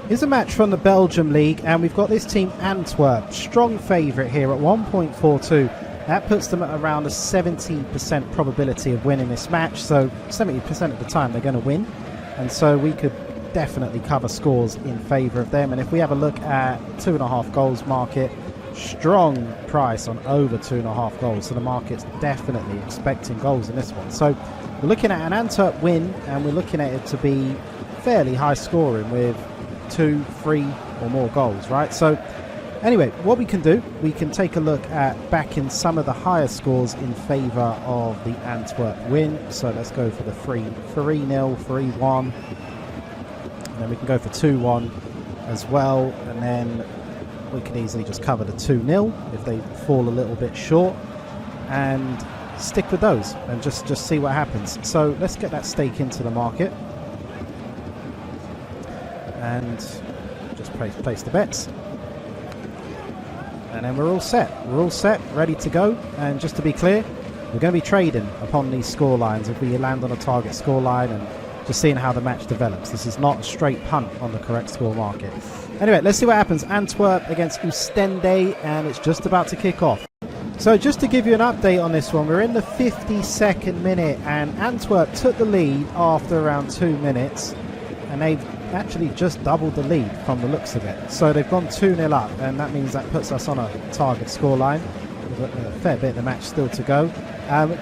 Here's a match from the Belgium League, and we've got this team Antwerp, strong favourite here at 1.42. That puts them at around a 70% probability of winning this match, so 70% of the time they're going to win, and so we could definitely cover scores in favour of them. And if we have a look at 2.5 goals market, strong price on over 2.5 goals, so the market's definitely expecting goals in this one. So we're looking at an Antwerp win, and we're looking at it to be fairly high scoring with 2, 3 or more goals, right? So anyway, what we can do, we can take a look at backing some of the higher scores in favour of the Antwerp win. So let's go for the 3-0, 3-1, and then we can go for 2-1 as well, and then we can easily just cover the 2-0 if they fall a little bit short, and stick with those and just see what happens. So let's get that stake into the market and just place the bets, and then we're all set, ready to go. And just to be clear, we're going to be trading upon these score lines if we land on a target score line, and just seeing how the match develops. This is not a straight punt on the correct score market. Anyway, let's see what happens. Antwerp against Oostende, and it's just about to kick off. So just to give you an update on this one, we're in the 52nd minute, and Antwerp took the lead after around 2 minutes, and they've actually just doubled the lead from the looks of it. So they've gone 2-0 up, and that means that puts us on a target scoreline with a fair bit of the match still to go.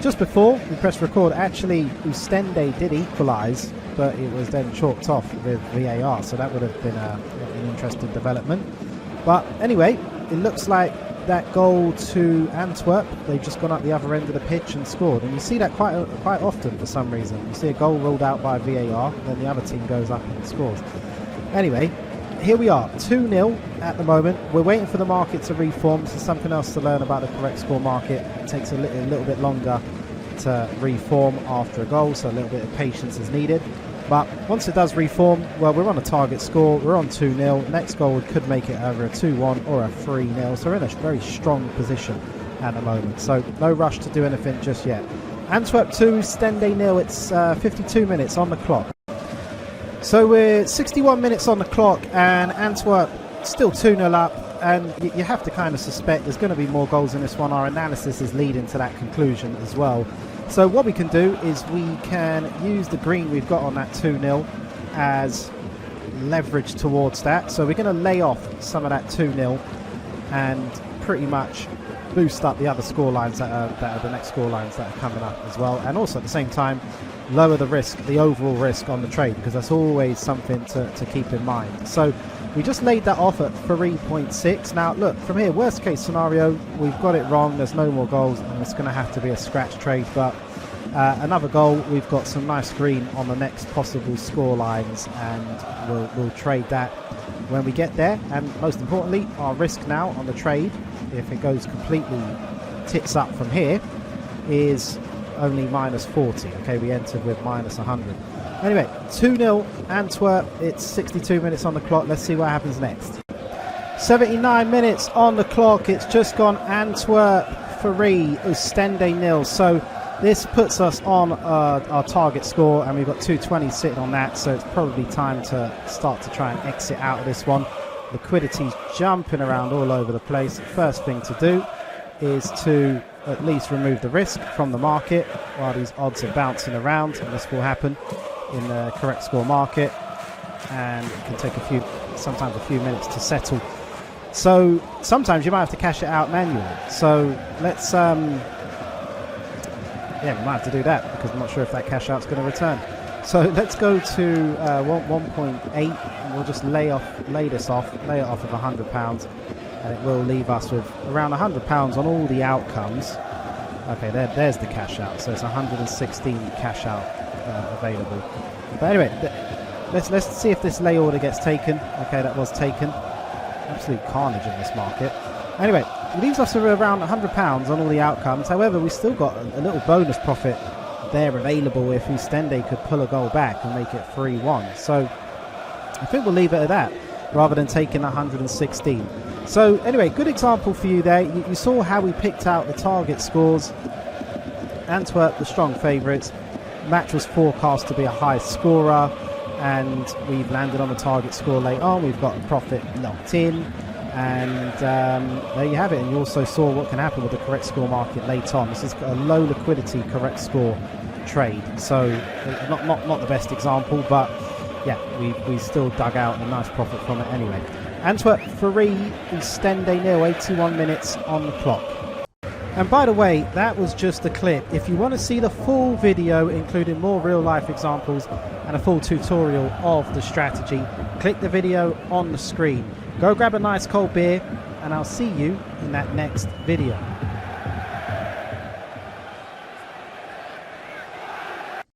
Just before we press record, actually Oostende did equalise, but it was then chalked off with VAR, so that would have been an interesting development. But anyway, it looks like that goal to Antwerp, they've just gone up the other end of the pitch and scored, and you see that quite often for some reason. You see a goal ruled out by VAR, then the other team goes up and scores. Anyway, here we are, 2-0 at the moment. We're waiting for the market to reform. This is something else to learn about the correct score market. It takes a little bit longer to reform after a goal, so a little bit of patience is needed. But once it does reform, well, we're on a target score. We're on 2-0. Next goal could make it over a 2-1 or a 3-0. So we're in a very strong position at the moment. So no rush to do anything just yet. Antwerp 2, Stende 0. It's 52 minutes on the clock. So we're 61 minutes on the clock, and Antwerp still 2-0 up. And you have to kind of suspect there's going to be more goals in this one. Our analysis is leading to that conclusion as well. So what we can do is we can use the green we've got on that 2-0 as leverage towards that. So we're going to lay off some of that 2-0 and pretty much boost up the other score lines that are the next score lines that are coming up as well. And also at the same time, lower the risk, the overall risk on the trade, because that's always something to keep in mind. So we just laid that off at 3.6. Now look, from here, worst case scenario, we've got it wrong, there's no more goals, and it's going to have to be a scratch trade. But another goal, we've got some nice green on the next possible score lines, and we'll trade that when we get there. And most importantly, our risk now on the trade, if it goes completely tits up from here, is only -40. Okay, we entered with -100. Anyway, 2-0 Antwerp. It's 62 minutes on the clock. Let's see what happens next. 79 minutes on the clock. It's just gone Antwerp 3, Oostende 0. So this puts us on our target score, and we've got 220 sitting on that. So it's probably time to start to try and exit out of this one. Liquidity's jumping around all over the place. First thing to do is to at least remove the risk from the market while these odds are bouncing around, and this will happen in the correct score market, and it can take sometimes a few minutes to settle. So sometimes you might have to cash it out manually. So let's we might have to do that, because I'm not sure if that cash out's going to return. So let's go to 1.8, and we'll just lay it off of £100, and it will leave us with around £100 on all the outcomes. Okay, there's the cash out. So it's 116 cash out available. But anyway, let's see if this lay order gets taken. Okay, that was taken. Absolute carnage in this market. Anyway, it leaves us with around £100 on all the outcomes. However, we still got a little bonus profit there available if Oostende could pull a goal back and make it 3-1. So I think we'll leave it at that rather than taking 116. So anyway, good example for you there. You saw how we picked out the target scores. Antwerp, the strong favourites. Match was forecast to be a high scorer. and we've landed on the target score late on. We've got a profit locked in, and there you have it. And you also saw what can happen with the correct score market late on. This is a low liquidity correct score trade, so not the best example, but yeah, we still dug out a nice profit from it anyway. Antwerp 3, Ostende 0, 81 minutes on the clock. And by the way, that was just a clip. If you want to see the full video, including more real-life examples and a full tutorial of the strategy, click the video on the screen. Go grab a nice cold beer, and I'll see you in that next video.